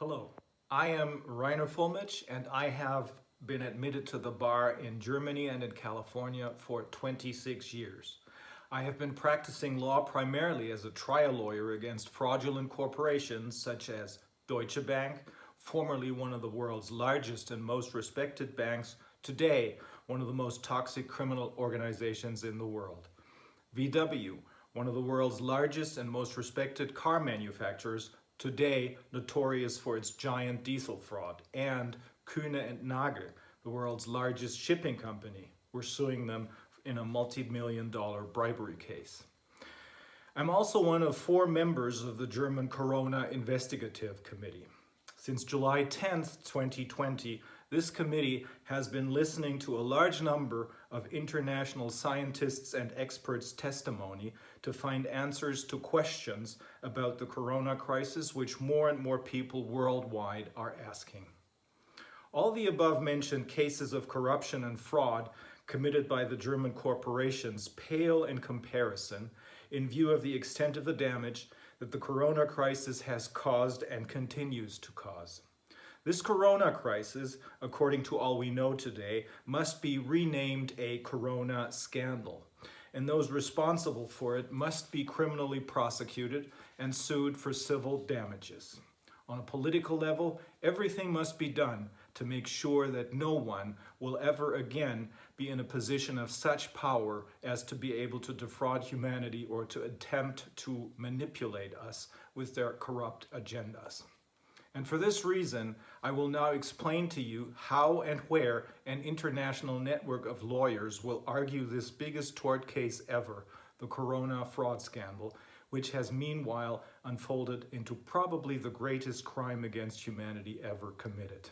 Hello, I am Reiner Fuellmich and I have been admitted to the bar in Germany and in California for 26 years. I have been practicing law primarily as a trial lawyer against fraudulent corporations such as Deutsche Bank, formerly one of the world's largest and most respected banks, today one of the most toxic criminal organizations in the world. VW, one of the world's largest and most respected car manufacturers, today notorious for its giant diesel fraud, and Kuehne and Nagel, the world's largest shipping company. We're suing them in a multi-million-dollar bribery case. I'm also one of 4 members of the German Corona Investigative Committee. Since July 10th, 2020, this committee has been listening to a large number of international scientists and experts' testimony to find answers to questions about the corona crisis, which more and more people worldwide are asking. All the above-mentioned cases of corruption and fraud committed by the German corporations pale in comparison in view of the extent of the damage that the corona crisis has caused and continues to cause. This corona crisis, according to all we know today, must be renamed a corona scandal, and those responsible for it must be criminally prosecuted and sued for civil damages. On a political level, everything must be done to make sure that no one will ever again be in a position of such power as to be able to defraud humanity or to attempt to manipulate us with their corrupt agendas. And for this reason, I will now explain to you how and where an international network of lawyers will argue this biggest tort case ever, the corona fraud scandal, which has meanwhile unfolded into probably the greatest crime against humanity ever committed.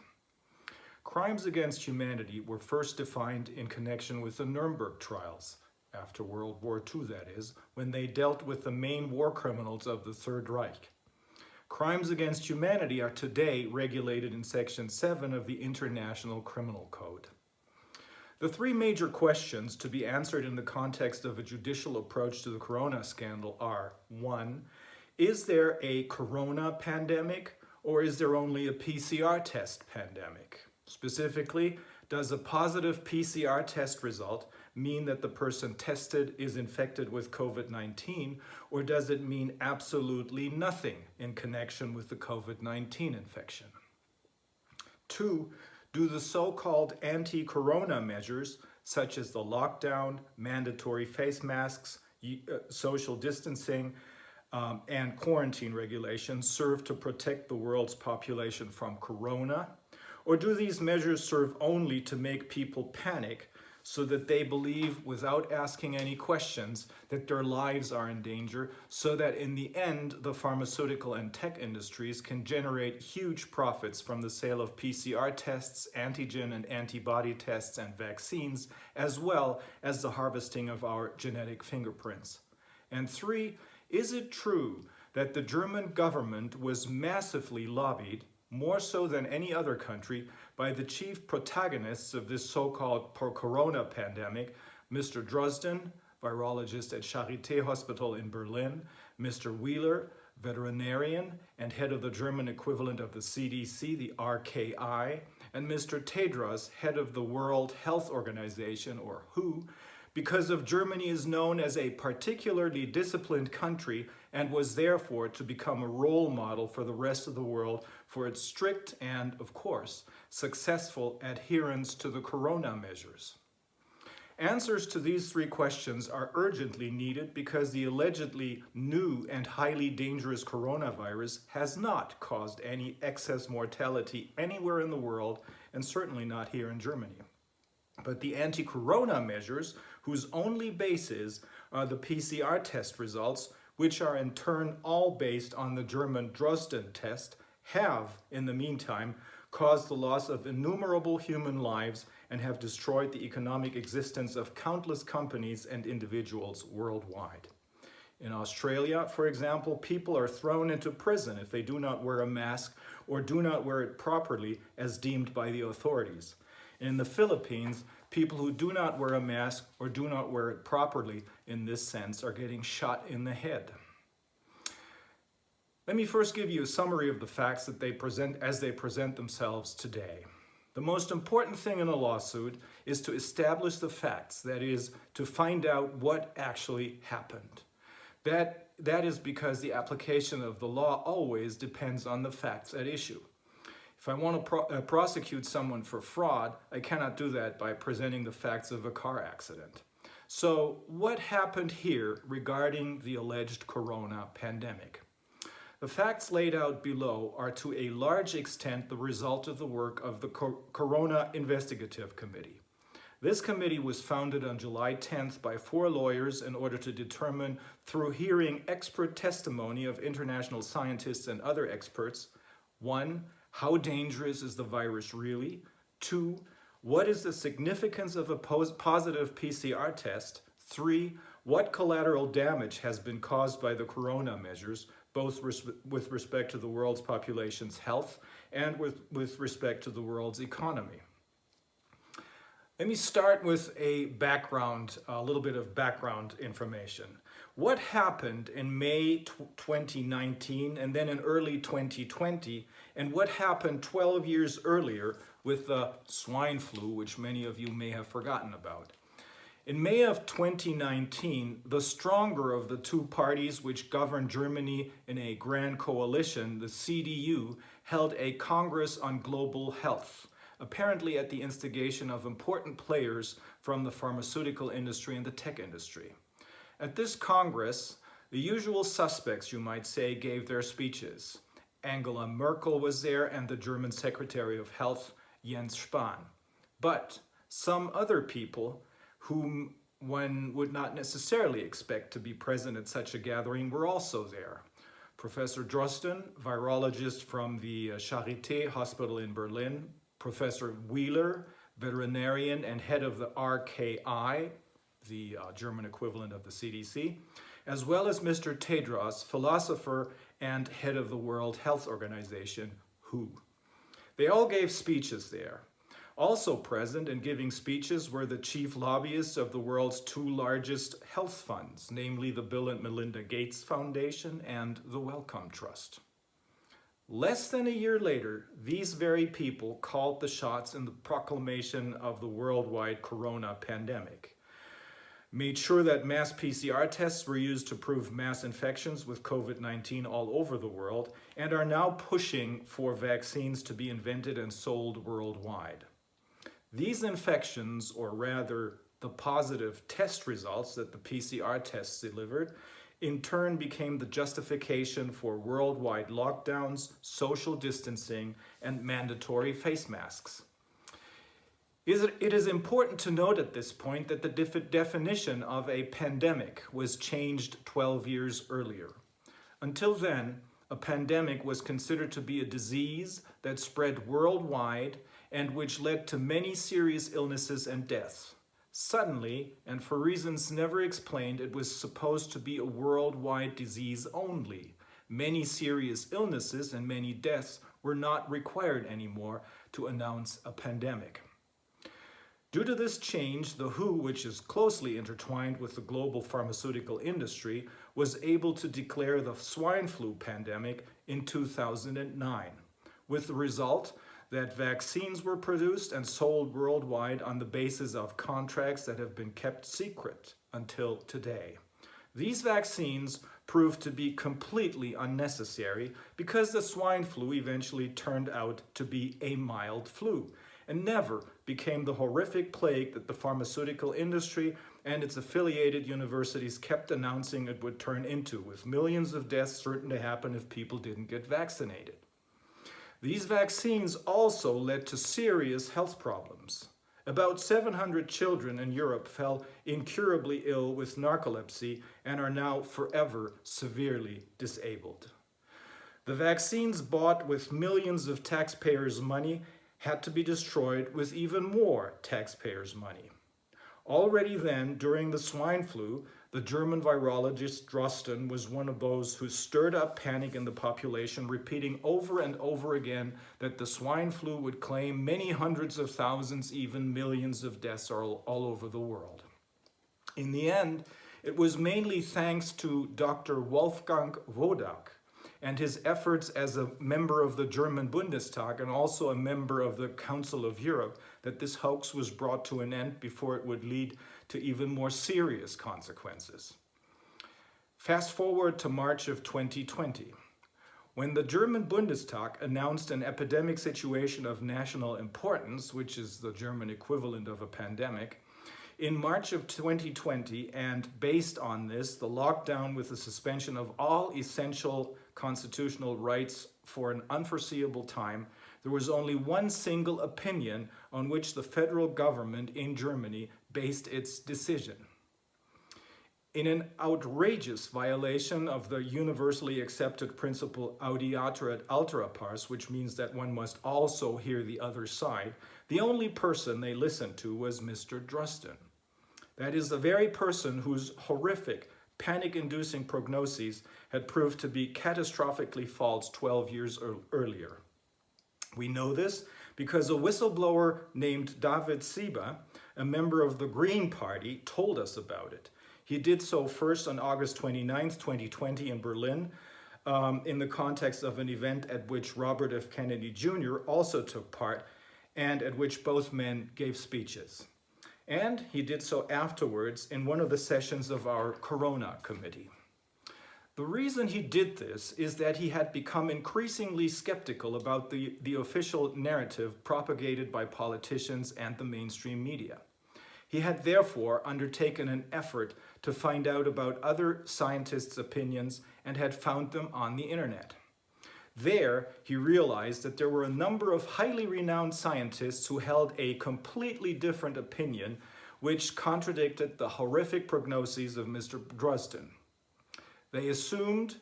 Crimes against humanity were first defined in connection with the Nuremberg trials, after World War II that is, when they dealt with the main war criminals of the Third Reich. Crimes against humanity are today regulated in Section 7 of the International Criminal Code. The 3 major questions to be answered in the context of a judicial approach to the corona scandal are: 1. Is there a corona pandemic, or is there only a PCR test pandemic? Specifically, does a positive PCR test result mean that the person tested is infected with COVID-19, or does it mean absolutely nothing in connection with the COVID-19 infection? 2. Do the so-called anti-corona measures, such as the lockdown, mandatory face masks, social distancing, and quarantine regulations serve to protect the world's population from corona? Or do these measures serve only to make people panic so that they believe, without asking any questions, that their lives are in danger, so that in the end, the pharmaceutical and tech industries can generate huge profits from the sale of PCR tests, antigen and antibody tests, and vaccines, as well as the harvesting of our genetic fingerprints? And 3, is it true that the German government was massively lobbied, more so than any other country, by the chief protagonists of this so-called corona pandemic, Mr. Drosten, virologist at Charité Hospital in Berlin, Mr. Wheeler, veterinarian and head of the German equivalent of the CDC, the RKI, and Mr. Tedros, head of the World Health Organization, or WHO, because of Germany is known as a particularly disciplined country and was therefore to become a role model for the rest of the world for its strict and, of course, successful adherence to the corona measures. Answers to these 3 questions are urgently needed because the allegedly new and highly dangerous coronavirus has not caused any excess mortality anywhere in the world, and certainly not here in Germany. But the anti-corona measures, whose only basis are the PCR test results, which are in turn all based on the German Drosten test, have, in the meantime, caused the loss of innumerable human lives and have destroyed the economic existence of countless companies and individuals worldwide. In Australia, for example, people are thrown into prison if they do not wear a mask or do not wear it properly as deemed by the authorities. In the Philippines, people who do not wear a mask or do not wear it properly in this sense are getting shot in the head. Let me first give you a summary of the facts that they present as they present themselves today. The most important thing in a lawsuit is to establish the facts, that is, to find out what actually happened. That is because the application of the law always depends on the facts at issue. If I want to prosecute someone for fraud, I cannot do that by presenting the facts of a car accident. So what happened here regarding the alleged corona pandemic? The facts laid out below are to a large extent the result of the work of the Corona Investigative Committee. This committee was founded on July 10th by 4 lawyers in order to determine, through hearing expert testimony of international scientists and other experts, 1. How dangerous is the virus really? 2. What is the significance of a positive PCR test? 3. What collateral damage has been caused by the corona measures, both with respect to the world's population's health and with respect to the world's economy? Let me start with a little bit of background information. What happened in May 2019 and then in early 2020, and what happened 12 years earlier with the swine flu, which many of you may have forgotten about? In May of 2019, the stronger of the 2 parties which govern Germany in a grand coalition, the CDU, held a Congress on Global Health, apparently at the instigation of important players from the pharmaceutical industry and the tech industry. At this Congress, the usual suspects, you might say, gave their speeches. Angela Merkel was there and the German Secretary of Health, Jens Spahn. But some other people whom one would not necessarily expect to be present at such a gathering were also there. Professor Drosten, virologist from the Charité Hospital in Berlin, Professor Wheeler, veterinarian and head of the RKI, the German equivalent of the CDC, as well as Mr. Tedros, philosopher and head of the World Health Organization, WHO. They all gave speeches there. Also present and giving speeches were the chief lobbyists of the world's 2 largest health funds, namely the Bill and Melinda Gates Foundation and the Wellcome Trust. Less than a year later, these very people called the shots in the proclamation of the worldwide corona pandemic, made sure that mass PCR tests were used to prove mass infections with COVID-19 all over the world, and are now pushing for vaccines to be invented and sold worldwide. These infections, or rather the positive test results that the PCR tests delivered, in turn became the justification for worldwide lockdowns, social distancing, and mandatory face masks. It is important to note at this point that the definition of a pandemic was changed 12 years earlier. Until then, a pandemic was considered to be a disease that spread worldwide and which led to many serious illnesses and deaths. Suddenly, and for reasons never explained, it was supposed to be a worldwide disease only. Many serious illnesses and many deaths were not required anymore to announce a pandemic. Due to this change, the WHO, which is closely intertwined with the global pharmaceutical industry, was able to declare the swine flu pandemic in 2009, with the result that vaccines were produced and sold worldwide on the basis of contracts that have been kept secret until today. These vaccines proved to be completely unnecessary because the swine flu eventually turned out to be a mild flu and never became the horrific plague that the pharmaceutical industry and its affiliated universities kept announcing it would turn into, with millions of deaths certain to happen if people didn't get vaccinated. These vaccines also led to serious health problems. About 700 children in Europe fell incurably ill with narcolepsy and are now forever severely disabled. The vaccines bought with millions of taxpayers' money had to be destroyed with even more taxpayers' money. Already then, during the swine flu, the German virologist Drosten was one of those who stirred up panic in the population, repeating over and over again that the swine flu would claim many hundreds of thousands, even millions of deaths all over the world. In the end, it was mainly thanks to Dr. Wolfgang Wodak, and his efforts as a member of the German Bundestag and also a member of the Council of Europe that this hoax was brought to an end before it would lead to even more serious consequences. Fast forward to March of 2020. When the German Bundestag announced an epidemic situation of national importance, which is the German equivalent of a pandemic, in March of 2020, and based on this, the lockdown with the suspension of all essential constitutional rights for an unforeseeable time, there was only one single opinion on which the federal government in Germany based its decision. In an outrageous violation of the universally accepted principle audiatur et altera pars, which means that one must also hear the other side, the only person they listened to was Mr. Drosten. That is the very person whose horrific, panic-inducing prognoses had proved to be catastrophically false 12 years earlier. We know this because a whistleblower named David Sieber, a member of the Green Party, told us about it. He did so first on August 29, 2020 in Berlin, in the context of an event at which Robert F. Kennedy Jr. also took part and at which both men gave speeches. And he did so afterwards in one of the sessions of our Corona Committee. The reason he did this is that he had become increasingly skeptical about the official narrative propagated by politicians and the mainstream media. He had therefore undertaken an effort to find out about other scientists' opinions and had found them on the internet. There, he realized that there were a number of highly renowned scientists who held a completely different opinion, which contradicted the horrific prognoses of Mr. Drosten. They assumed,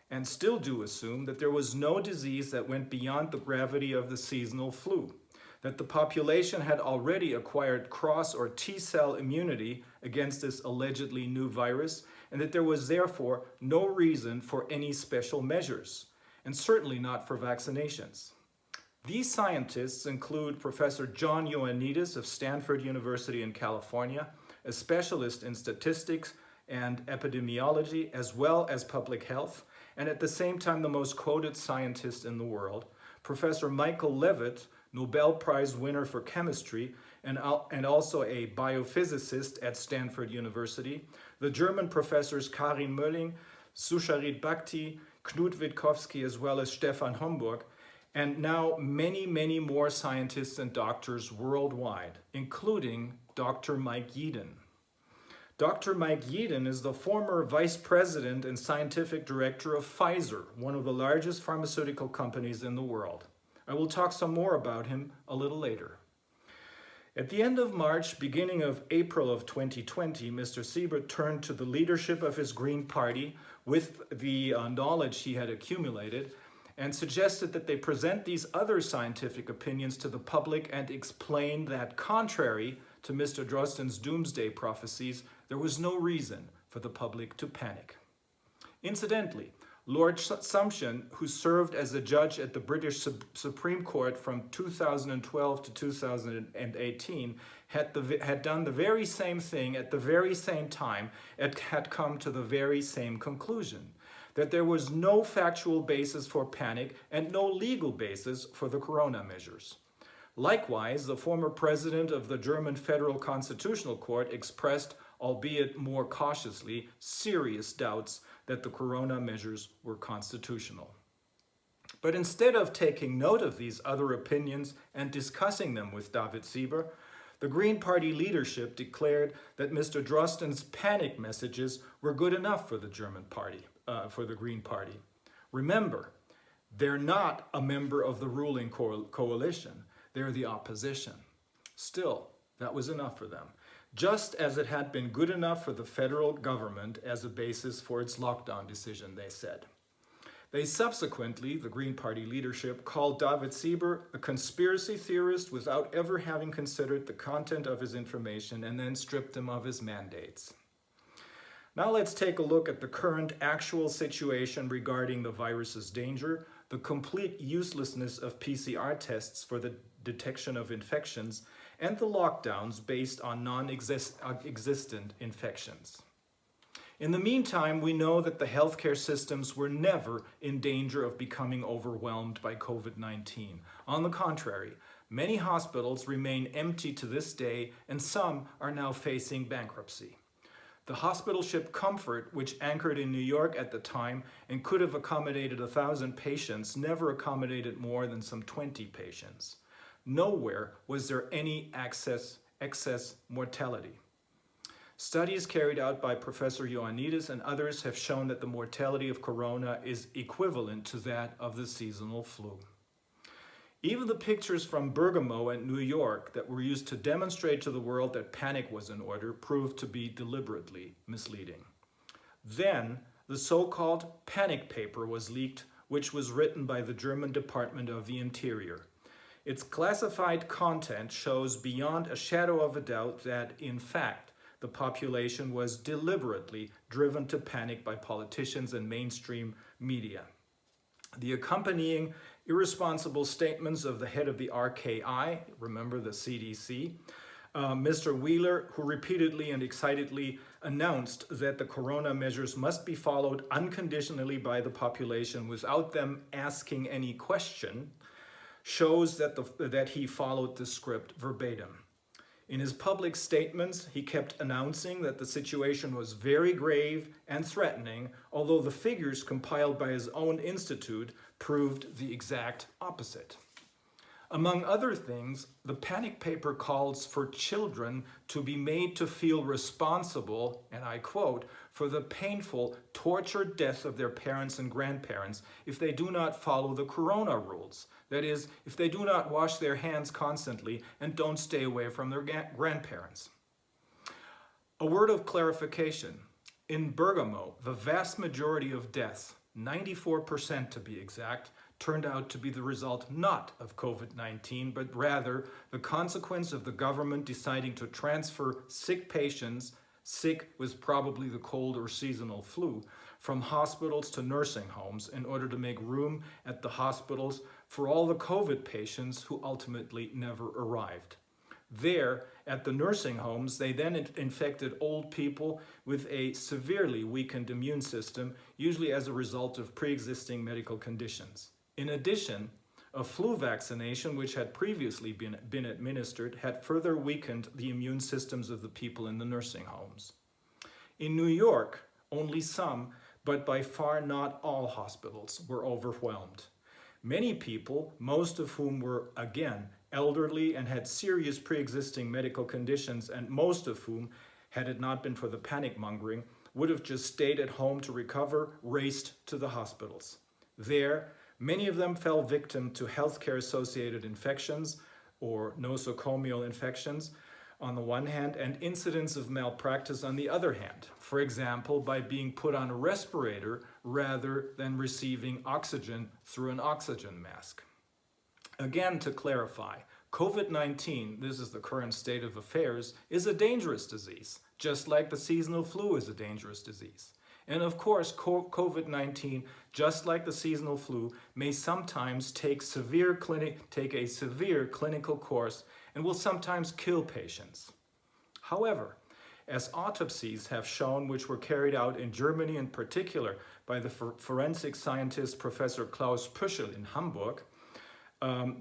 and still do assume, that there was no disease that went beyond the gravity of the seasonal flu, that the population had already acquired cross or T-cell immunity against this allegedly new virus, and that there was therefore no reason for any special measures, and certainly not for vaccinations. These scientists include Professor John Ioannidis of Stanford University in California, a specialist in statistics and epidemiology, as well as public health, and at the same time the most quoted scientist in the world, Professor Michael Levitt, Nobel Prize winner for chemistry, and also a biophysicist at Stanford University, the German professors Karin Mölling, Susharit Bhakti, Knut Witkowski, as well as Stefan Homburg, and now many, many more scientists and doctors worldwide, including Dr. Mike Yeadon. Dr. Mike Yeadon is the former vice president and scientific director of Pfizer, one of the largest pharmaceutical companies in the world. I will talk some more about him a little later. At the end of March, beginning of April of 2020, Mr. Sieber turned to the leadership of his Green Party with the knowledge he had accumulated and suggested that they present these other scientific opinions to the public and explain that, contrary to Mr. Drosten's doomsday prophecies, there was no reason for the public to panic. Incidentally, Lord Sumption, who served as a judge at the British Supreme Court from 2012 to 2018, had done the very same thing at the very same time and had come to the very same conclusion, that there was no factual basis for panic and no legal basis for the corona measures. Likewise, the former president of the German Federal Constitutional Court expressed, albeit more cautiously, serious doubts that the corona measures were constitutional. But instead of taking note of these other opinions and discussing them with David Sieber, the Green Party leadership declared that Mr. Drosten's panic messages were good enough for the German party, for the Green Party. Remember, they're not a member of the ruling coalition. They're the opposition. Still, that was enough for them, just as it had been good enough for the federal government as a basis for its lockdown decision, they said. They subsequently, the Green Party leadership, called David Sieber a conspiracy theorist without ever having considered the content of his information, and then stripped him of his mandates. Now let's take a look at the current actual situation regarding the virus's danger, the complete uselessness of PCR tests for the detection of infections, and the lockdowns based on non-existent infections. In the meantime, we know that the healthcare systems were never in danger of becoming overwhelmed by COVID-19. On the contrary, many hospitals remain empty to this day, and some are now facing bankruptcy. The hospital ship Comfort, which anchored in New York at the time and could have accommodated 1,000 patients, never accommodated more than some 20 patients. Nowhere was there any excess mortality. Studies carried out by Professor Ioannidis and others have shown that the mortality of corona is equivalent to that of the seasonal flu. Even the pictures from Bergamo and New York that were used to demonstrate to the world that panic was in order proved to be deliberately misleading. Then, the so-called panic paper was leaked, which was written by the German Department of the Interior. Its classified content shows beyond a shadow of a doubt that, in fact, the population was deliberately driven to panic by politicians and mainstream media. The accompanying irresponsible statements of the head of the RKI, remember the CDC, Mr. Wheeler, who repeatedly and excitedly announced that the corona measures must be followed unconditionally by the population without them asking any question, shows that he followed the script verbatim. In his public statements, he kept announcing that the situation was very grave and threatening, although the figures compiled by his own institute proved the exact opposite. Among other things, the panic paper calls for children to be made to feel responsible, and I quote, for the painful, tortured death of their parents and grandparents if they do not follow the corona rules. That is, if they do not wash their hands constantly and don't stay away from their grandparents. A word of clarification. In Bergamo, the vast majority of deaths, 94% to be exact, turned out to be the result not of COVID-19, but rather the consequence of the government deciding to transfer sick patients, sick with probably the cold or seasonal flu, from hospitals to nursing homes in order to make room at the hospitals for all the COVID patients who ultimately never arrived. There, at the nursing homes, they then infected old people with a severely weakened immune system, usually as a result of pre-existing medical conditions. In addition, a flu vaccination, which had previously been administered, had further weakened the immune systems of the people in the nursing homes. In New York, only some, but by far not all hospitals were overwhelmed. Many people, most of whom were, again, elderly and had serious pre-existing medical conditions, and most of whom, had it not been for the panic mongering, would have just stayed at home to recover, raced to the hospitals. There, many of them fell victim to healthcare-associated infections or nosocomial infections on the one hand, and incidents of malpractice on the other hand. For example, by being put on a respirator rather than receiving oxygen through an oxygen mask. Again, to clarify, COVID-19, this is the current state of affairs, is a dangerous disease, just like the seasonal flu is a dangerous disease. And of course, COVID-19, just like the seasonal flu, may sometimes take a severe clinical course and will sometimes kill patients. However, as autopsies have shown, which were carried out in Germany in particular by the forensic scientist Professor Klaus Püschel in Hamburg,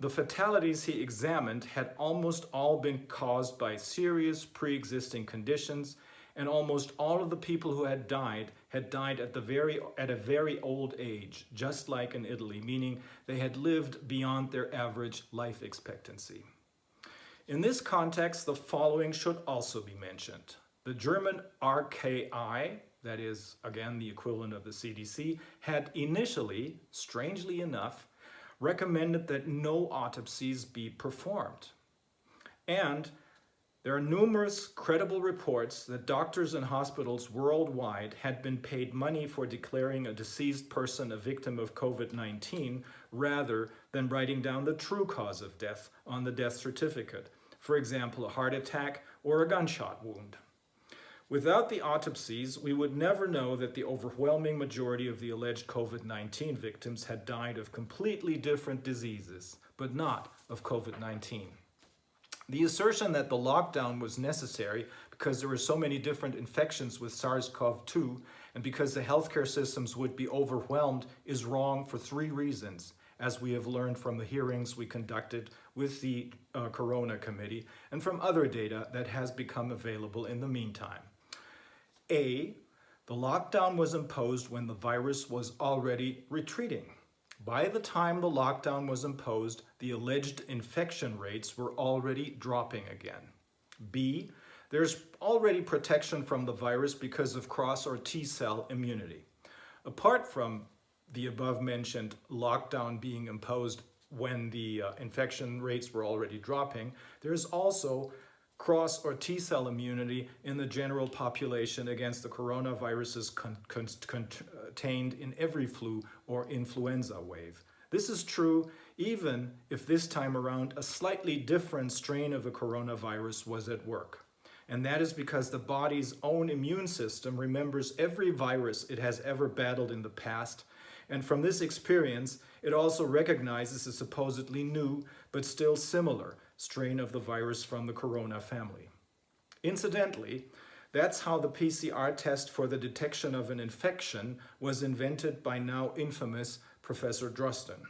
the fatalities he examined had almost all been caused by serious pre-existing conditions, and almost all of the people who had died at a very old age, just like in Italy, meaning they had lived beyond their average life expectancy. In this context, the following should also be mentioned. The German RKI, that is, again, the equivalent of the CDC, had initially, strangely enough, recommended that no autopsies be performed. And there are numerous credible reports that doctors and hospitals worldwide had been paid money for declaring a deceased person a victim of COVID-19 rather than writing down the true cause of death on the death certificate, for example, a heart attack or a gunshot wound. Without the autopsies, we would never know that the overwhelming majority of the alleged COVID-19 victims had died of completely different diseases, but not of COVID-19. The assertion that the lockdown was necessary because there were so many different infections with SARS-CoV-2 and because the healthcare systems would be overwhelmed is wrong for three reasons, as we have learned from the hearings we conducted with the Corona Committee and from other data that has become available in the meantime. A, the lockdown was imposed when the virus was already retreating. By the time the lockdown was imposed, the alleged infection rates were already dropping again. B, there's already protection from the virus because of cross or T-cell immunity. Apart from the above-mentioned lockdown being imposed when the infection rates were already dropping, there's also cross or T-cell immunity in the general population against the coronaviruses contained in every flu or influenza wave. This is true even if this time around a slightly different strain of the coronavirus was at work. And that is because the body's own immune system remembers every virus it has ever battled in the past, and from this experience, it also recognizes a supposedly new, but still similar, strain of the virus from the corona family. Incidentally, that's how the PCR test for the detection of an infection was invented by now infamous Professor Drosten.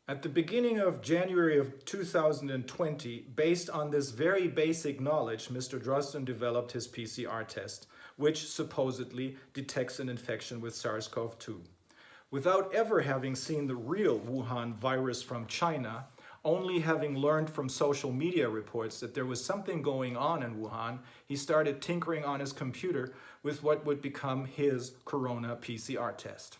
At the beginning of January of 2020, based on this very basic knowledge, Mr. Drosten developed his PCR test, which supposedly detects an infection with SARS-CoV-2. Without ever having seen the real Wuhan virus from China, only having learned from social media reports that there was something going on in Wuhan, he started tinkering on his computer with what would become his corona PCR test.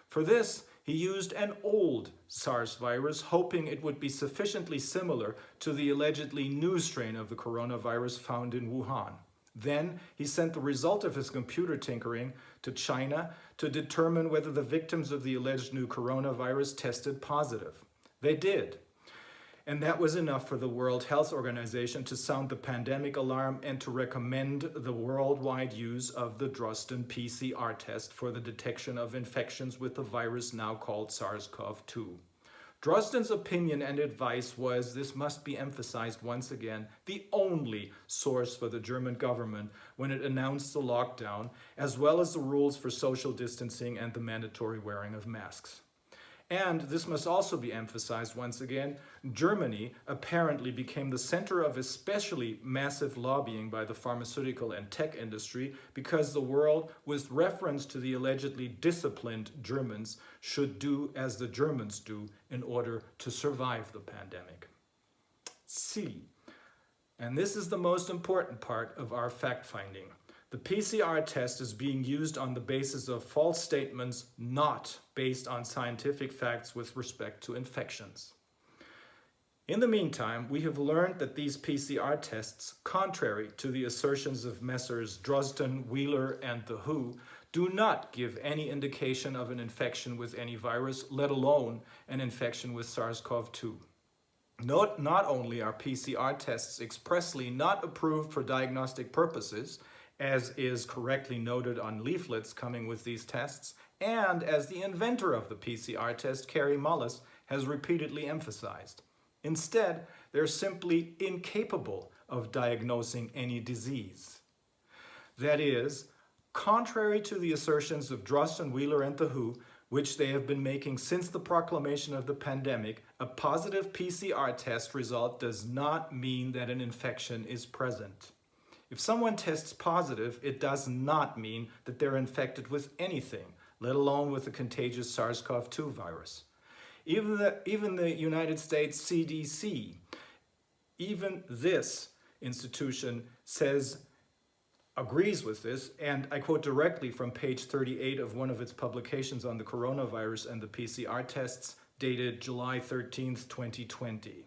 For this, he used an old SARS virus, hoping it would be sufficiently similar to the allegedly new strain of the coronavirus found in Wuhan. Then he sent the result of his computer tinkering to China to determine whether the victims of the alleged new coronavirus tested positive. They did. And that was enough for the World Health Organization to sound the pandemic alarm and to recommend the worldwide use of the Drosten PCR test for the detection of infections with the virus now called SARS-CoV-2. Drosten's opinion and advice was, this must be emphasized once again, the only source for the German government when it announced the lockdown, as well as the rules for social distancing and the mandatory wearing of masks. And this must also be emphasized once again, Germany apparently became the center of especially massive lobbying by the pharmaceutical and tech industry because the world, with reference to the allegedly disciplined Germans, should do as the Germans do in order to survive the pandemic. C. And this is the most important part of our fact-finding. The PCR test is being used on the basis of false statements, not based on scientific facts with respect to infections. In the meantime, we have learned that these PCR tests, contrary to the assertions of Messrs. Drosten, Wheeler, and the WHO, do not give any indication of an infection with any virus, let alone an infection with SARS-CoV-2. Not only are PCR tests expressly not approved for diagnostic purposes, as is correctly noted on leaflets coming with these tests, and as the inventor of the PCR test, Kary Mullis, has repeatedly emphasized. Instead, they're simply incapable of diagnosing any disease. That is, contrary to the assertions of Drosten, Wheeler, and the WHO, which they have been making since the proclamation of the pandemic, a positive PCR test result does not mean that an infection is present. If someone tests positive, it does not mean that they're infected with anything, let alone with the contagious SARS-CoV-2 virus. Even the United States CDC, even this institution agrees with this, and I quote directly from page 38 of one of its publications on the coronavirus and the PCR tests, dated July 13th, 2020.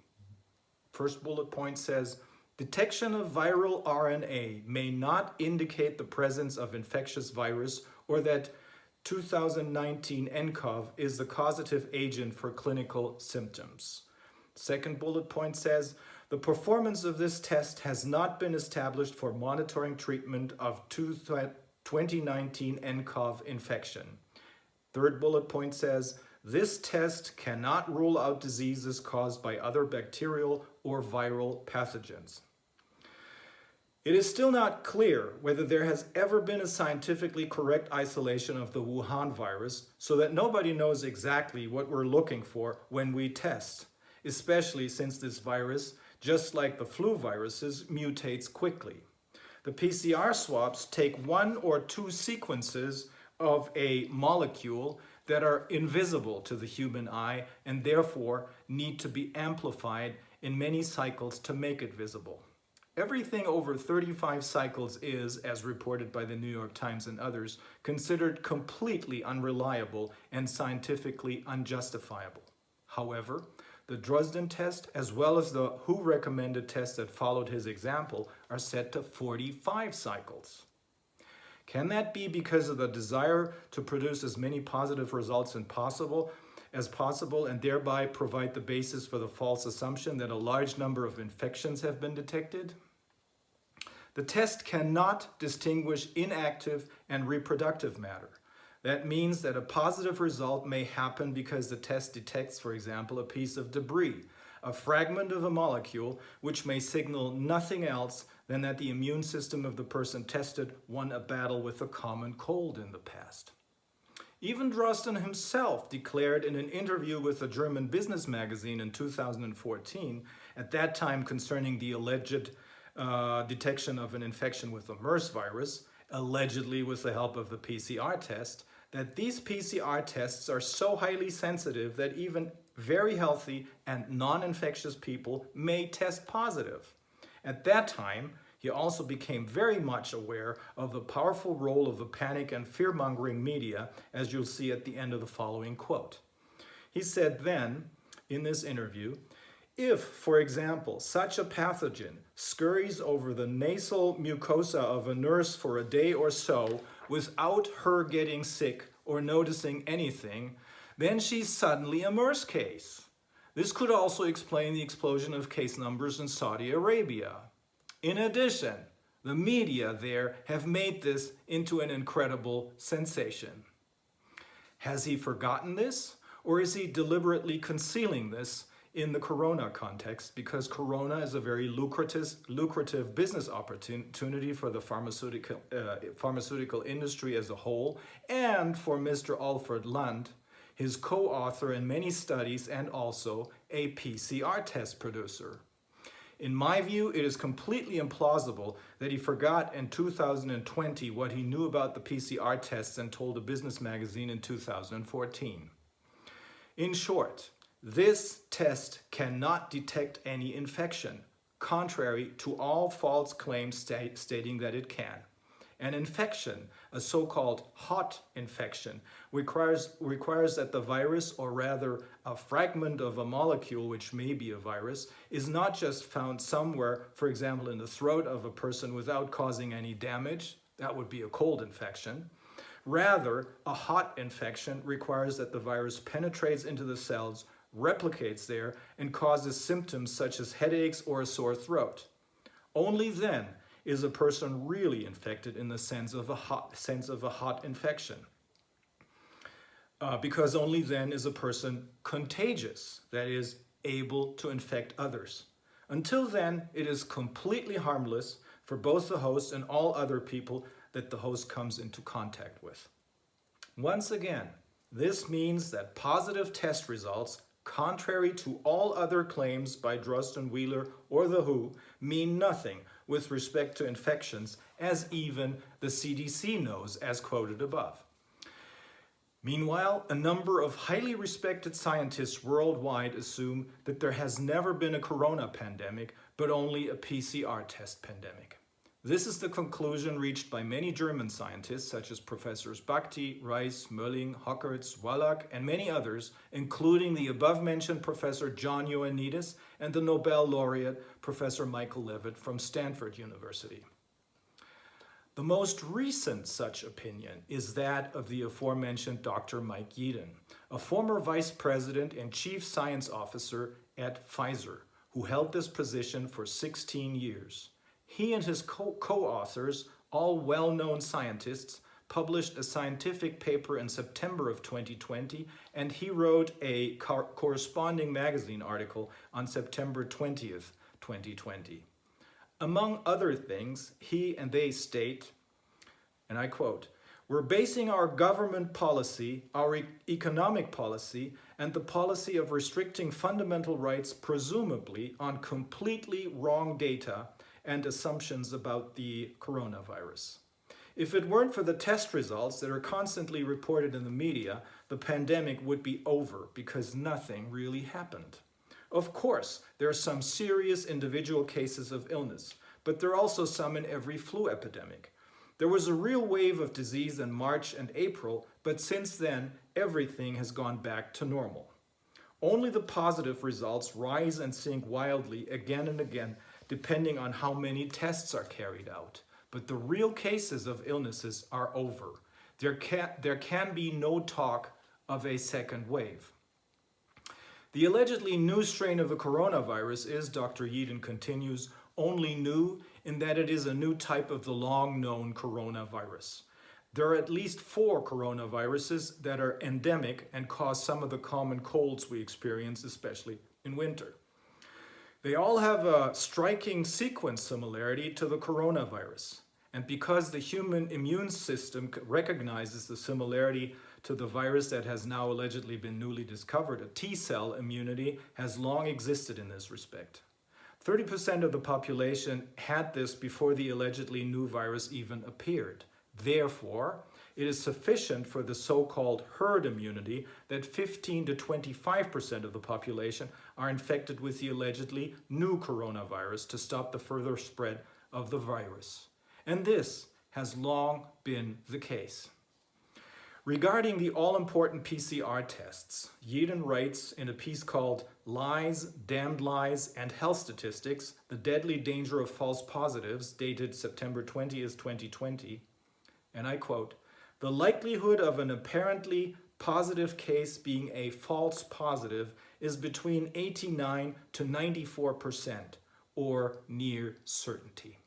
First bullet point says, detection of viral RNA may not indicate the presence of infectious virus or that 2019 nCoV is the causative agent for clinical symptoms. Second bullet point says, the performance of this test has not been established for monitoring treatment of 2019 nCoV infection. Third bullet point says, This test cannot rule out diseases caused by other bacterial or viral pathogens. It is still not clear whether there has ever been a scientifically correct isolation of the Wuhan virus, so that nobody knows exactly what we're looking for when we test, especially since this virus, just like the flu viruses, mutates quickly. The PCR swabs take 1 or 2 sequences of a molecule that are invisible to the human eye and therefore need to be amplified in many cycles to make it visible. Everything over 35 cycles is, as reported by the New York Times and others, considered completely unreliable and scientifically unjustifiable. However, the Dresden test, as well as the WHO recommended test that followed his example, are set to 45 cycles. Can that be because of the desire to produce as many positive results as possible and thereby provide the basis for the false assumption that a large number of infections have been detected? The test cannot distinguish inactive and reproductive matter. That means that a positive result may happen because the test detects, for example, a piece of debris, a fragment of a molecule, which may signal nothing else than that the immune system of the person tested won a battle with a common cold in the past. Even Drosten himself declared in an interview with a German business magazine in 2014, at that time concerning the alleged detection of an infection with the MERS virus, allegedly with the help of the PCR test, that these PCR tests are so highly sensitive that even very healthy and non-infectious people may test positive. At that time, he also became very much aware of the powerful role of the panic and fear-mongering media, as you'll see at the end of the following quote. He said then, in this interview, if, for example, such a pathogen scurries over the nasal mucosa of a nurse for a day or so without her getting sick or noticing anything, then she's suddenly a MERS case. This could also explain the explosion of case numbers in Saudi Arabia. In addition, the media there have made this into an incredible sensation. Has he forgotten this, or is he deliberately concealing this in the corona context, because corona is a very lucrative business opportunity for the pharmaceutical industry as a whole, and for Mr. Alfred Lund, his co-author in many studies and also a PCR test producer. In my view, it is completely implausible that he forgot in 2020 what he knew about the PCR tests and told a business magazine in 2014. In short, this test cannot detect any infection, contrary to all false claims stating that it can. An infection, a so-called hot infection, requires that the virus, or rather a fragment of a molecule, which may be a virus, is not just found somewhere, for example, in the throat of a person without causing any damage. That would be a cold infection. Rather, a hot infection requires that the virus penetrates into the cells, replicates there, and causes symptoms such as headaches or a sore throat. Only then is a person really infected in the sense of a hot infection. Because only then is a person contagious, that is, able to infect others. Until then, it is completely harmless for both the host and all other people that the host comes into contact with. Once again, this means that positive test results, contrary to all other claims by Drosten, Wheeler, or the WHO, mean nothing with respect to infections, as even the CDC knows, as quoted above. Meanwhile, a number of highly respected scientists worldwide assume that there has never been a corona pandemic, but only a PCR test pandemic. This is the conclusion reached by many German scientists, such as Professors Bakti, Reis, Mölling, Hockertz, Wallach, and many others, including the above-mentioned Professor John Ioannidis and the Nobel laureate Professor Michael Levitt from Stanford University. The most recent such opinion is that of the aforementioned Dr. Mike Yeadon, a former vice president and chief science officer at Pfizer, who held this position for 16 years. He and his co-authors, all well-known scientists, published a scientific paper in September of 2020, and he wrote a corresponding magazine article on September 20th, 2020. Among other things, he and they state, and I quote, "We're basing our government policy, our economic policy, and the policy of restricting fundamental rights presumably on completely wrong data and assumptions about the coronavirus. If it weren't for the test results that are constantly reported in the media, the pandemic would be over because nothing really happened. Of course, there are some serious individual cases of illness, but there are also some in every flu epidemic. There was a real wave of disease in March and April, but since then, everything has gone back to normal. Only the positive results rise and sink wildly again and again, depending on how many tests are carried out. But the real cases of illnesses are over. There can be no talk of a second wave." The allegedly new strain of the coronavirus is, Dr. Yeadon continues, only new in that it is a new type of the long-known coronavirus. There are at least 4 coronaviruses that are endemic and cause some of the common colds we experience, especially in winter. They all have a striking sequence similarity to the coronavirus. And because the human immune system recognizes the similarity to the virus that has now allegedly been newly discovered, a T-cell immunity has long existed in this respect. 30% of the population had this before the allegedly new virus even appeared. Therefore, it is sufficient for the so-called herd immunity that 15 to 25% of the population are infected with the allegedly new coronavirus to stop the further spread of the virus. And this has long been the case. Regarding the all-important PCR tests, Yeadon writes in a piece called "Lies, Damned Lies, and Health Statistics, The Deadly Danger of False Positives," dated September 20th, 2020, and I quote, "The likelihood of an apparently positive case being a false positive is between 89 to 94%, or near certainty."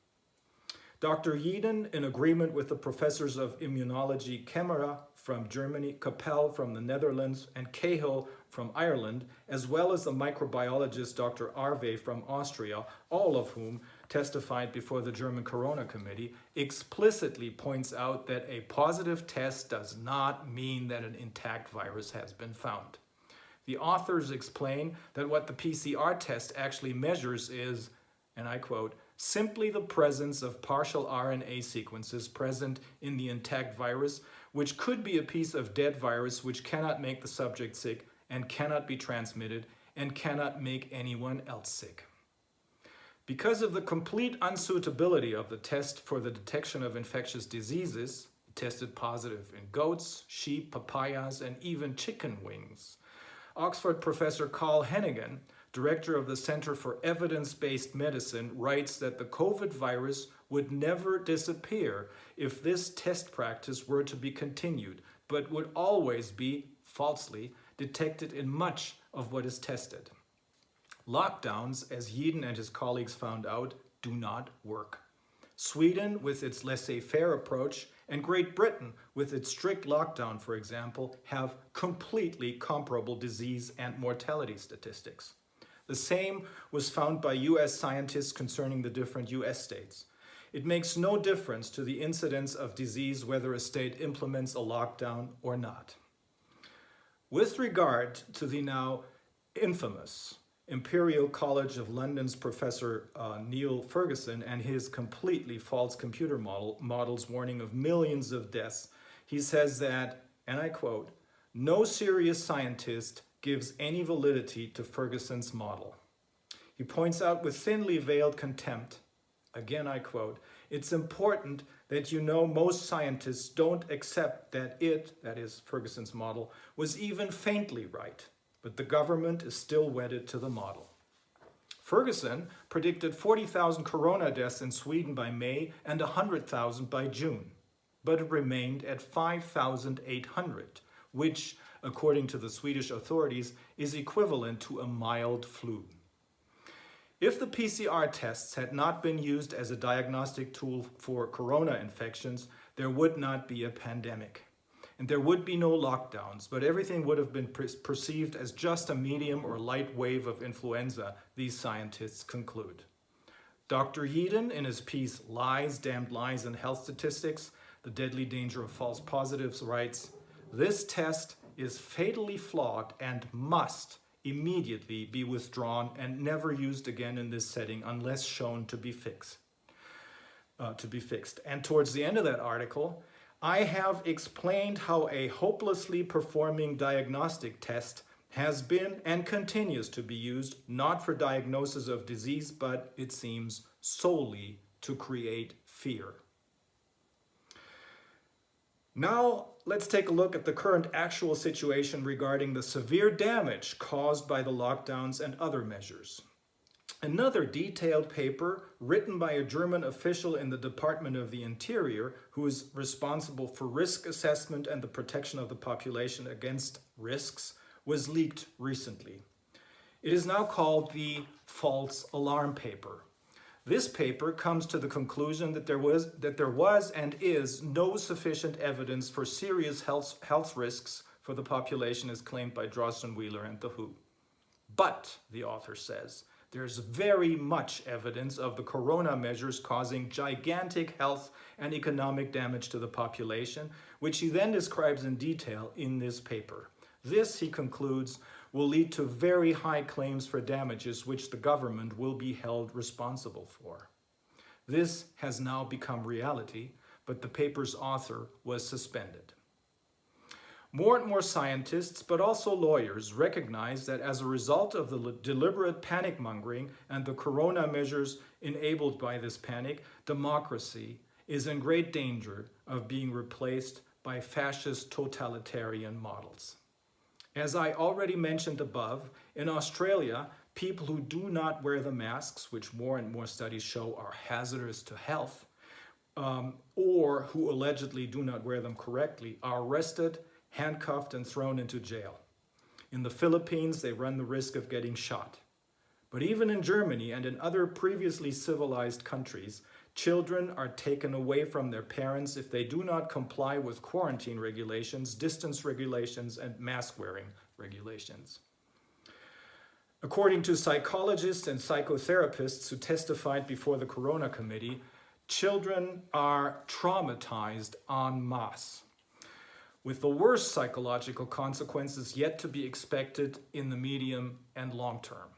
Dr. Yeadon, in agreement with the professors of immunology Kemmerer from Germany, Capel from the Netherlands, and Cahill from Ireland, as well as the microbiologist Dr. Arve from Austria, all of whom testified before the German Corona Committee, explicitly points out that a positive test does not mean that an intact virus has been found. The authors explain that what the PCR test actually measures is, and I quote, "simply the presence of partial RNA sequences present in the intact virus, which could be a piece of dead virus which cannot make the subject sick and cannot be transmitted and cannot make anyone else sick." Because of the complete unsuitability of the test for the detection of infectious diseases, it tested positive in goats, sheep, papayas, and even chicken wings, Oxford professor Carl Hennigan, director of the Center for Evidence-Based Medicine, writes that the COVID virus would never disappear if this test practice were to be continued, but would always be, falsely, detected in much of what is tested. Lockdowns, as Yeadon and his colleagues found out, do not work. Sweden, with its laissez-faire approach, and Great Britain, with its strict lockdown, for example, have completely comparable disease and mortality statistics. The same was found by US scientists concerning the different US states. It makes no difference to the incidence of disease whether a state implements a lockdown or not. With regard to the now infamous Imperial College of London's Professor Neil Ferguson and his completely false computer models warning of millions of deaths, he says that, and I quote, "No serious scientist gives any validity to Ferguson's model." He points out with thinly veiled contempt, again I quote, "It's important that you know most scientists don't accept that it," that is Ferguson's model, "was even faintly right, but the government is still wedded to the model." Ferguson predicted 40,000 corona deaths in Sweden by May and 100,000 by June, but it remained at 5,800, which, according to the Swedish authorities, is equivalent to a mild flu. If the PCR tests had not been used as a diagnostic tool for corona infections, there would not be a pandemic. And there would be no lockdowns, but everything would have been perceived as just a medium or light wave of influenza, these scientists conclude. Dr. Yeadon, in his piece Lies, Damned Lies in Health Statistics, The Deadly Danger of False Positives, writes, "This test is fatally flawed and must immediately be withdrawn and never used again in this setting unless shown to be fixed." And towards the end of that article, I have explained how a hopelessly performing diagnostic test has been and continues to be used not for diagnosis of disease, but it seems solely to create fear. Now, let's take a look at the current actual situation regarding the severe damage caused by the lockdowns and other measures. Another detailed paper written by a German official in the Department of the Interior who is responsible for risk assessment and the protection of the population against risks was leaked recently. It is now called the false alarm paper. This paper comes to the conclusion that there was and is no sufficient evidence for serious health risks for the population as claimed by Drosten, Wheeler, and the WHO. But, the author says, there's very much evidence of the corona measures causing gigantic health and economic damage to the population, which he then describes in detail in this paper. This, he concludes, will lead to very high claims for damages which the government will be held responsible for. This has now become reality, but the paper's author was suspended. More and more scientists, but also lawyers, recognize that as a result of the deliberate panic-mongering and the corona measures enabled by this panic, democracy is in great danger of being replaced by fascist totalitarian models. As I already mentioned above, in Australia, people who do not wear the masks, which more and more studies show are hazardous to health, or who allegedly do not wear them correctly, are arrested, handcuffed, and thrown into jail. In the Philippines, they run the risk of getting shot. But even in Germany and in other previously civilized countries, children are taken away from their parents if they do not comply with quarantine regulations, distance regulations, and mask-wearing regulations. According to psychologists and psychotherapists who testified before the Corona Committee, children are traumatized en masse, with the worst psychological consequences yet to be expected in the medium and long term.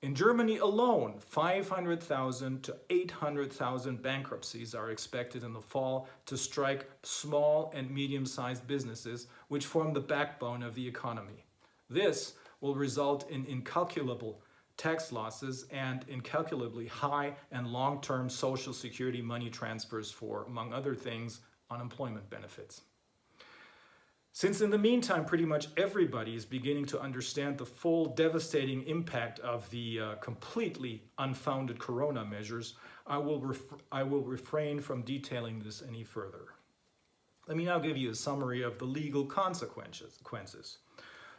In Germany alone, 500,000 to 800,000 bankruptcies are expected in the fall to strike small and medium-sized businesses, which form the backbone of the economy. This will result in incalculable tax losses and incalculably high and long-term Social Security money transfers for, among other things, unemployment benefits. Since in the meantime, pretty much everybody is beginning to understand the full devastating impact of the completely unfounded corona measures, I will refrain from detailing this any further. Let me now give you a summary of the legal consequences.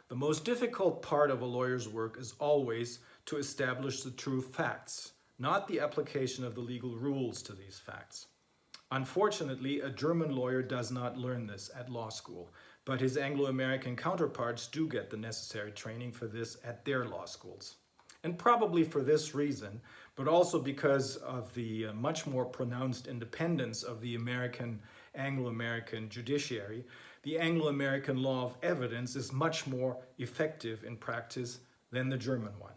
The most difficult part of a lawyer's work is always to establish the true facts, not the application of the legal rules to these facts. Unfortunately, a German lawyer does not learn this at law school, but his Anglo-American counterparts do get the necessary training for this at their law schools. And probably for this reason, but also because of the much more pronounced independence of the Anglo-American judiciary, the Anglo-American law of evidence is much more effective in practice than the German one.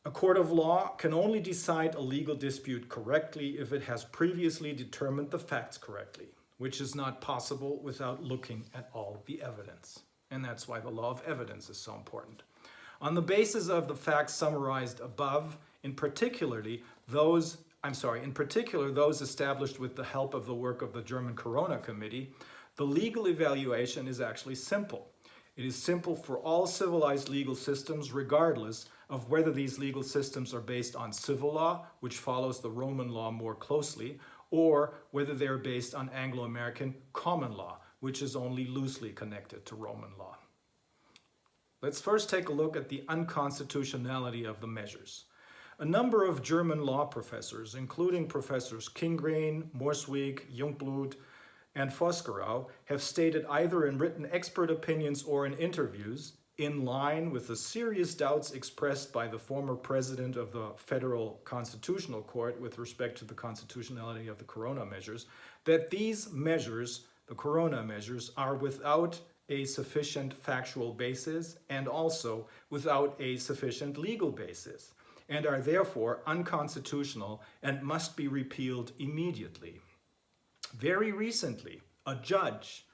A court of law can only decide a legal dispute correctly if it has previously determined the facts correctly, which is not possible without looking at all the evidence. And that's why the law of evidence is so important. On the basis of the facts summarized above, in particular those established with the help of the work of the German Corona Committee, the legal evaluation is actually simple. It is simple for all civilized legal systems, regardless of whether these legal systems are based on civil law, which follows the Roman law more closely, or whether they are based on Anglo-American common law, which is only loosely connected to Roman law. Let's first take a look at the unconstitutionality of the measures. A number of German law professors, including Professors Kingreen, Morswig, Jungblut, and Vosgerau have stated either in written expert opinions or in interviews, in line with the serious doubts expressed by the former president of the Federal Constitutional Court with respect to the constitutionality of the corona measures, that these measures, the corona measures, are without a sufficient factual basis and also without a sufficient legal basis, and are therefore unconstitutional and must be repealed immediately. Very recently, a judge,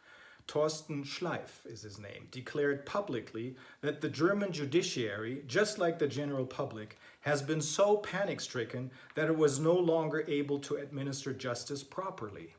Thorsten Schleif is his name, declared publicly that the German judiciary, just like the general public, has been so panic-stricken that it was no longer able to administer justice properly.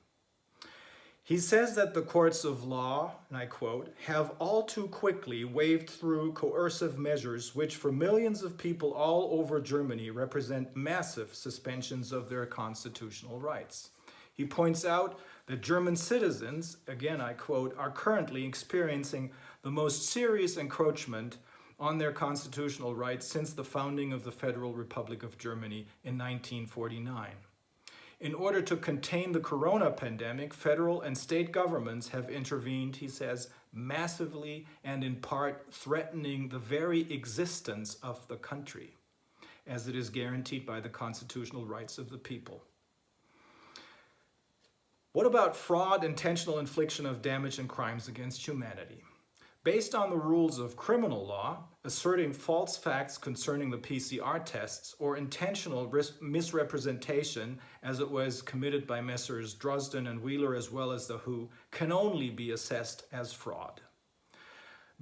He says that the courts of law, and I quote, have all too quickly waved through coercive measures which for millions of people all over Germany represent massive suspensions of their constitutional rights. He points out that German citizens, again I quote, are currently experiencing the most serious encroachment on their constitutional rights since the founding of the Federal Republic of Germany in 1949. In order to contain the corona pandemic, federal and state governments have intervened, he says, massively and in part threatening the very existence of the country, as it is guaranteed by the constitutional rights of the people. What about fraud, intentional infliction of damage, and crimes against humanity? Based on the rules of criminal law, asserting false facts concerning the PCR tests or intentional misrepresentation, as it was committed by Messrs. Drosten and Wheeler as well as the WHO, can only be assessed as fraud.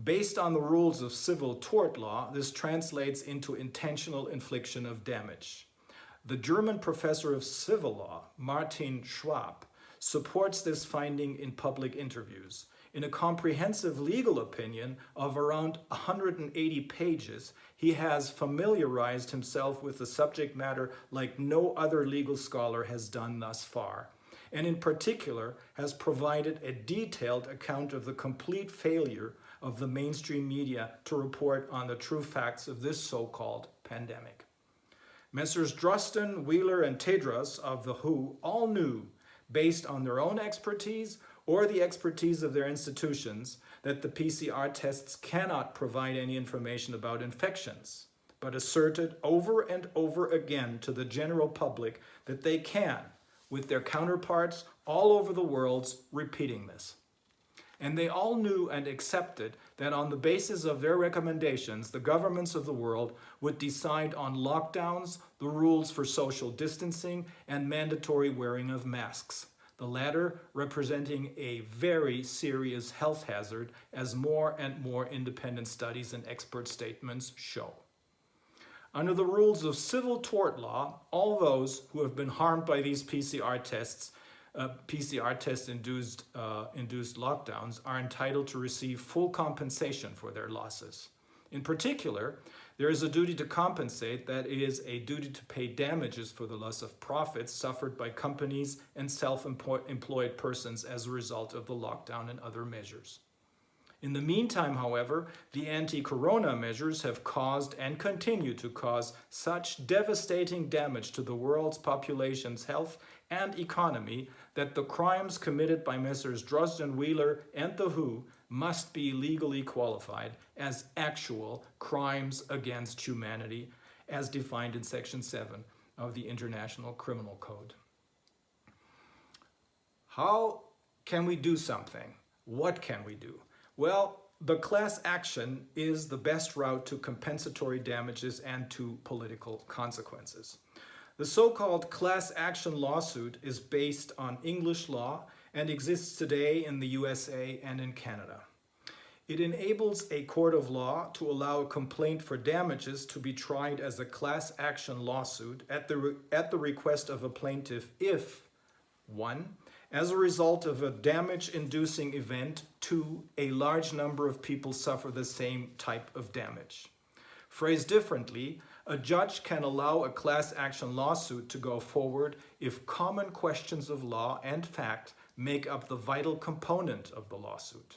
Based on the rules of civil tort law, this translates into intentional infliction of damage. The German professor of civil law, Martin Schwab, supports this finding in public interviews. In a comprehensive legal opinion of around 180 pages, he has familiarized himself with the subject matter like no other legal scholar has done thus far, and in particular has provided a detailed account of the complete failure of the mainstream media to report on the true facts of this so-called pandemic. Messrs. Drosten, Wheeler, and Tedros of the WHO all knew, based on their own expertise or the expertise of their institutions, that the PCR tests cannot provide any information about infections, but asserted over and over again to the general public that they can, with their counterparts all over the world, repeating this. And they all knew and accepted that on the basis of their recommendations, the governments of the world would decide on lockdowns, the rules for social distancing, and mandatory wearing of masks, the latter representing a very serious health hazard, as more and more independent studies and expert statements show. Under the rules of civil tort law, all those who have been harmed by these PCR test-induced lockdowns are entitled to receive full compensation for their losses. In particular, there is a duty to compensate, that is, a duty to pay damages for the loss of profits suffered by companies and self-employed persons as a result of the lockdown and other measures. In the meantime, however, the anti-corona measures have caused and continue to cause such devastating damage to the world's population's health and economy that the crimes committed by Messrs. Drosten, Wheeler, and the WHO must be legally qualified as actual crimes against humanity, as defined in Section 7 of the International Criminal Code. How can we do something? What can we do? Well, the class action is the best route to compensatory damages and to political consequences. The so-called class action lawsuit is based on English law and exists today in the USA and in Canada. It enables a court of law to allow a complaint for damages to be tried as a class action lawsuit at the request of a plaintiff if 1. As a result of a damage-inducing event, 2. A large number of people suffer the same type of damage. Phrased differently, a judge can allow a class action lawsuit to go forward if common questions of law and fact make up the vital component of the lawsuit.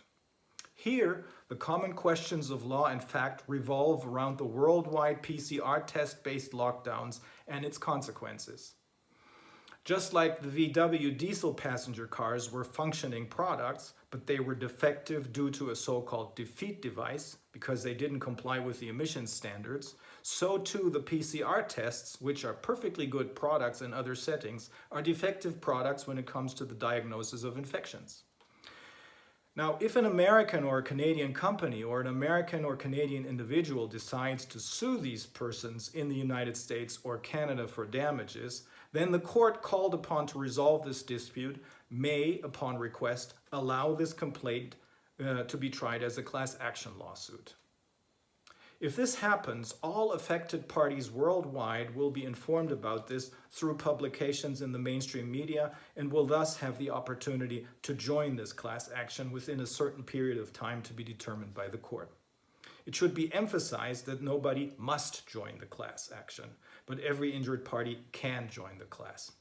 Here, the common questions of law and fact revolve around the worldwide PCR test-based lockdowns and its consequences. Just like the VW diesel passenger cars were functioning products, but they were defective due to a so-called defeat device because they didn't comply with the emissions standards, so too the PCR tests, which are perfectly good products in other settings, are defective products when it comes to the diagnosis of infections. Now, if an American or a Canadian company or an American or Canadian individual decides to sue these persons in the United States or Canada for damages, then the court called upon to resolve this dispute may, upon request, allow this complaint to be tried as a class action lawsuit. If this happens, all affected parties worldwide will be informed about this through publications in the mainstream media and will thus have the opportunity to join this class action within a certain period of time to be determined by the court. It should be emphasized that nobody must join the class action, but every injured party can join the class.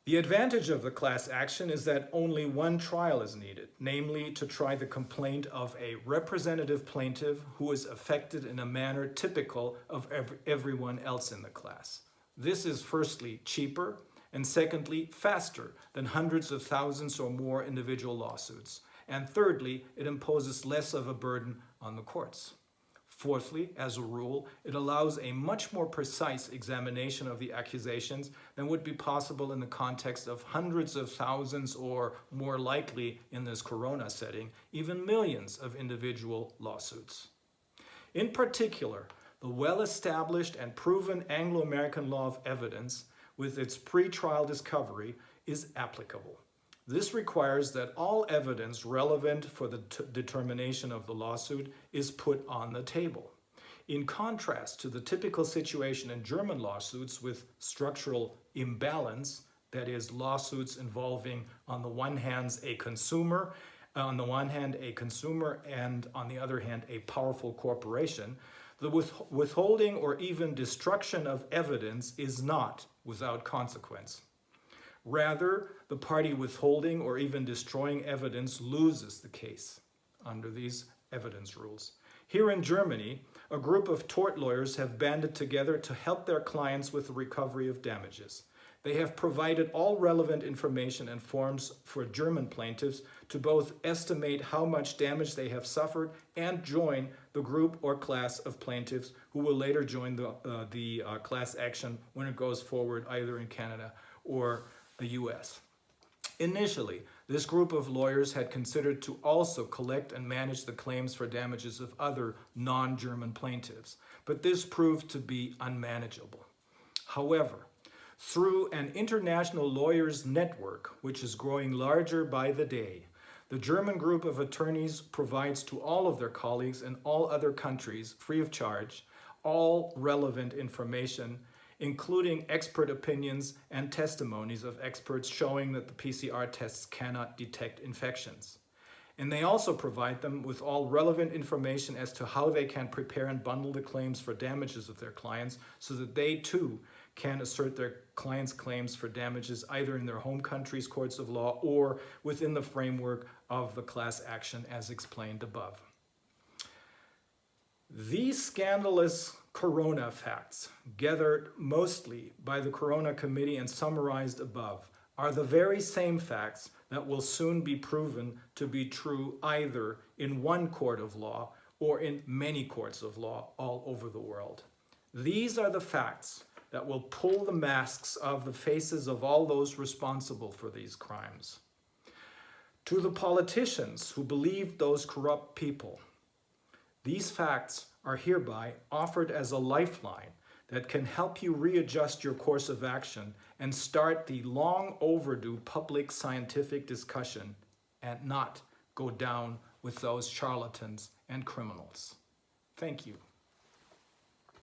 The advantage of the class action is that only one trial is needed, namely to try the complaint of a representative plaintiff who is affected in a manner typical of everyone else in the class. This is firstly cheaper and secondly faster than hundreds of thousands or more individual lawsuits. And thirdly, it imposes less of a burden on the courts. Fourthly, as a rule, it allows a much more precise examination of the accusations than would be possible in the context of hundreds of thousands or, more likely in this corona setting, even millions of individual lawsuits. In particular, the well-established and proven Anglo-American law of evidence, with its pre-trial discovery, is applicable. This requires that all evidence relevant for the determination of the lawsuit is put on the table. In contrast to the typical situation in German lawsuits with structural imbalance, that is, lawsuits involving on the one hand a consumer and on the other hand a powerful corporation, the withholding or even destruction of evidence is not without consequence. Rather, the party withholding or even destroying evidence loses the case under these evidence rules. Here in Germany, a group of tort lawyers have banded together to help their clients with the recovery of damages. They have provided all relevant information and forms for German plaintiffs to both estimate how much damage they have suffered and join the group or class of plaintiffs who will later join the class action when it goes forward either in Canada or the US. Initially, this group of lawyers had considered to also collect and manage the claims for damages of other non-German plaintiffs, but this proved to be unmanageable. However, through an international lawyers network, which is growing larger by the day, the German group of attorneys provides to all of their colleagues in all other countries, free of charge, all relevant information, including expert opinions and testimonies of experts showing that the PCR tests cannot detect infections. And they also provide them with all relevant information as to how they can prepare and bundle the claims for damages of their clients so that they too can assert their clients' claims for damages either in their home country's courts of law or within the framework of the class action as explained above. These scandalous corona facts, gathered mostly by the Corona Committee and summarized above, are the very same facts that will soon be proven to be true either in one court of law or in many courts of law all over the world. These are the facts that will pull the masks off the faces of all those responsible for these crimes. To the politicians who believe those corrupt people, these facts are hereby offered as a lifeline that can help you readjust your course of action and start the long overdue public scientific discussion and not go down with those charlatans and criminals. Thank you.